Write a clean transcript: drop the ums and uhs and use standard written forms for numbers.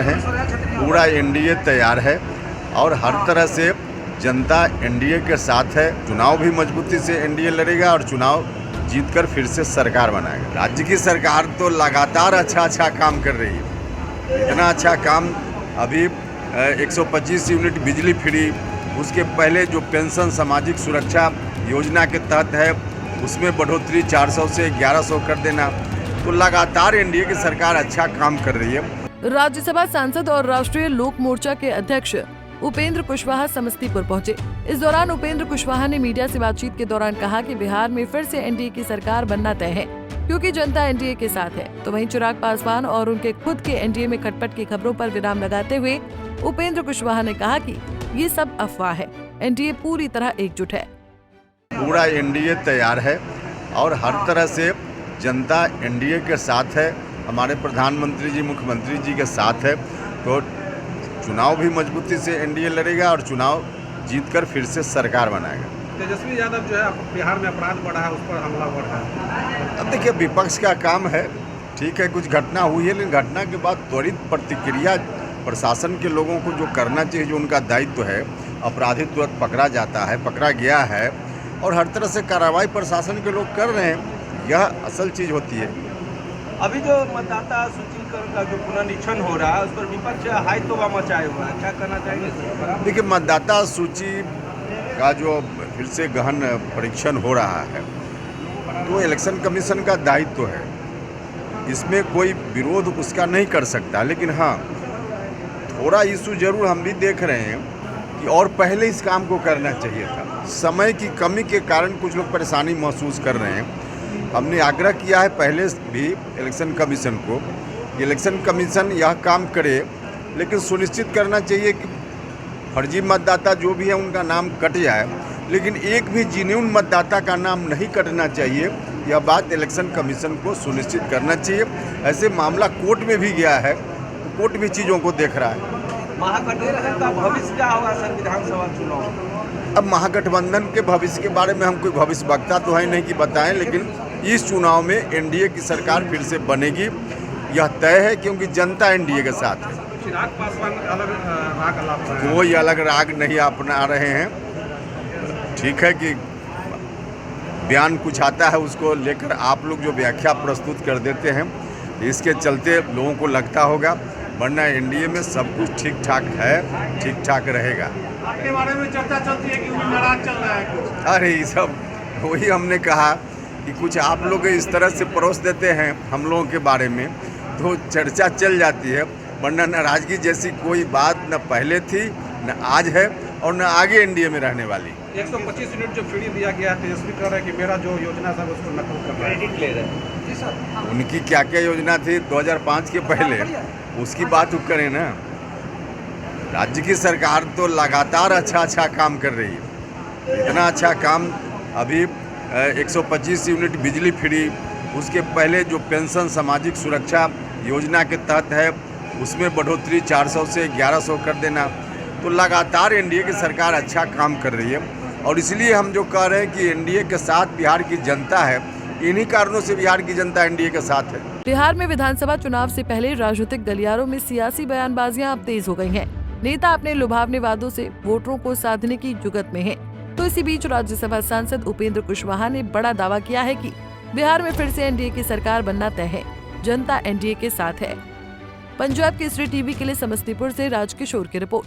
है। पूरा एनडीए तैयार है और हर तरह से जनता एनडीए के साथ है। चुनाव भी मजबूती से एनडीए लड़ेगा और चुनाव जीतकर फिर से सरकार बनाएगा। राज्य की सरकार तो लगातार अच्छा काम कर रही है। इतना अच्छा काम अभी 125 यूनिट बिजली फ्री, उसके पहले जो पेंशन सामाजिक सुरक्षा योजना के तहत है उसमें बढ़ोतरी 400 से 1100 कर देना, तो लगातार एनडीए की सरकार अच्छा काम कर रही है। राज्यसभा सांसद और राष्ट्रीय लोक मोर्चा के अध्यक्ष उपेंद्र कुशवाहा समस्तीपुर पहुंचे। इस दौरान उपेंद्र कुशवाहा ने मीडिया से बातचीत के दौरान कहा कि बिहार में फिर से एनडीए की सरकार बनना तय है, क्योंकि जनता एनडीए के साथ है। तो वहीं चिराग पासवान और उनके खुद के एनडीए में खटपट की खबरों पर विराम लगाते हुए उपेंद्र कुशवाहा ने कहा कि ये सब अफवाह है, एनडीए पूरी तरह एकजुट है। पूरा एनडीए तैयार है और हर तरह से जनता एनडीए के साथ है। हमारे प्रधानमंत्री जी, मुख्यमंत्री जी के साथ है, तो चुनाव भी मजबूती से एनडीए लड़ेगा और चुनाव जीतकर फिर से सरकार बनाएगा। तेजस्वी यादव जो है बिहार में अपराध बढ़ा है, उस पर हमला बढ़ा है। अब देखिए, विपक्ष का काम है, ठीक है, कुछ घटना हुई है, लेकिन घटना के बाद त्वरित प्रतिक्रिया प्रशासन के लोगों को जो करना चाहिए, जो उनका दायित्व है, अपराधी तुरंत पकड़ा जाता है, पकड़ा गया है और हर तरह से कार्रवाई प्रशासन के लोग कर रहे हैं। यह असल चीज़ होती है। अभी जो मतदाता सूची का जो पुनरीक्षण हो रहा है उस पर विपक्ष हाई तोबा मचाए हुआ है, क्या करना चाहिए? देखिए, मतदाता सूची का जो फिर से गहन परीक्षण हो रहा है तो इलेक्शन कमीशन का दायित्व है, इसमें कोई विरोध उसका नहीं कर सकता। लेकिन हाँ, थोड़ा इशू जरूर हम भी देख रहे हैं कि और पहले इस काम को करना चाहिए था। समय की कमी के कारण कुछ लोग परेशानी महसूस कर रहे हैं। हमने आग्रह किया है पहले भी इलेक्शन कमीशन को कि इलेक्शन कमीशन यह काम करे, लेकिन सुनिश्चित करना चाहिए कि फर्जी मतदाता जो भी है उनका नाम कट जाए, लेकिन एक भी जेन्युइन मतदाता का नाम नहीं कटना चाहिए। यह बात इलेक्शन कमीशन को सुनिश्चित करना चाहिए। ऐसे मामला कोर्ट में भी गया है, कोर्ट भी चीज़ों को देख रहा है। महागठबंधन का भविष्य क्या होगा सर विधानसभा चुनाव? अब महागठबंधन के भविष्य के बारे में हम कोई भविष्य वक्ता तो है नहीं कि बताएं, लेकिन इस चुनाव में एनडीए की सरकार फिर से बनेगी, यह तय है, क्योंकि जनता एनडीए के साथ है। चिराग पासवान अलग राग अलाप रहे हैं। कोई अलग राग नहीं अपना रहे हैं। ठीक है कि बयान कुछ आता है, उसको लेकर आप लोग जो व्याख्या प्रस्तुत कर देते हैं, इसके चलते लोगों को लगता होगा, वरना एनडीए में सब कुछ ठीक ठाक है, ठीक ठाक रहेगा। आपके बारे में चर्चा चलती है कि वो नाराज चल रहा है कुछ। अरे ये सब वही हमने कहा कि कुछ आप लोग इस तरह से परोस देते हैं हम लोगों के बारे में, तो चर्चा चल जाती है, वरना नाराजगी जैसी कोई बात न पहले थी, न आज है और न आगे एनडीए में रहने वाली। 125 यूनिट जो फ्री दिया गया है, तेजस्वी कह रहा है कि मेरा जो योजना था उसको नकल कर रहा है। जी सर, उनकी क्या क्या योजना थी 2005 के पहले, उसकी बात करें ना। राज्य की सरकार तो लगातार अच्छा काम कर रही है। इतना अच्छा काम अभी 125 यूनिट बिजली फ्री, उसके पहले जो पेंशन सामाजिक सुरक्षा योजना के तहत है उसमें बढ़ोतरी 400 से 1100 कर देना, तो लगातार एनडीए की सरकार अच्छा काम कर रही है। और इसलिए हम जो कह रहे हैं कि एनडीए के साथ बिहार की जनता है, इन्हीं कारणों से बिहार की जनता एनडीए के साथ है। बिहार में विधानसभा चुनाव से पहले राजनीतिक गलियारों में सियासी बयानबाजियां अब तेज हो गई हैं। नेता अपने लुभावने वादों से वोटरों को साधने की जुगत में हैं। तो इसी बीच राज्यसभा सांसद उपेंद्र कुशवाहा ने बड़ा दावा किया है कि बिहार में फिर से एनडीए की सरकार बनना तय है, जनता एनडीए के साथ है। पंजाब केसरी टीवी के लिए समस्तीपुर से राजकिशोर की रिपोर्ट।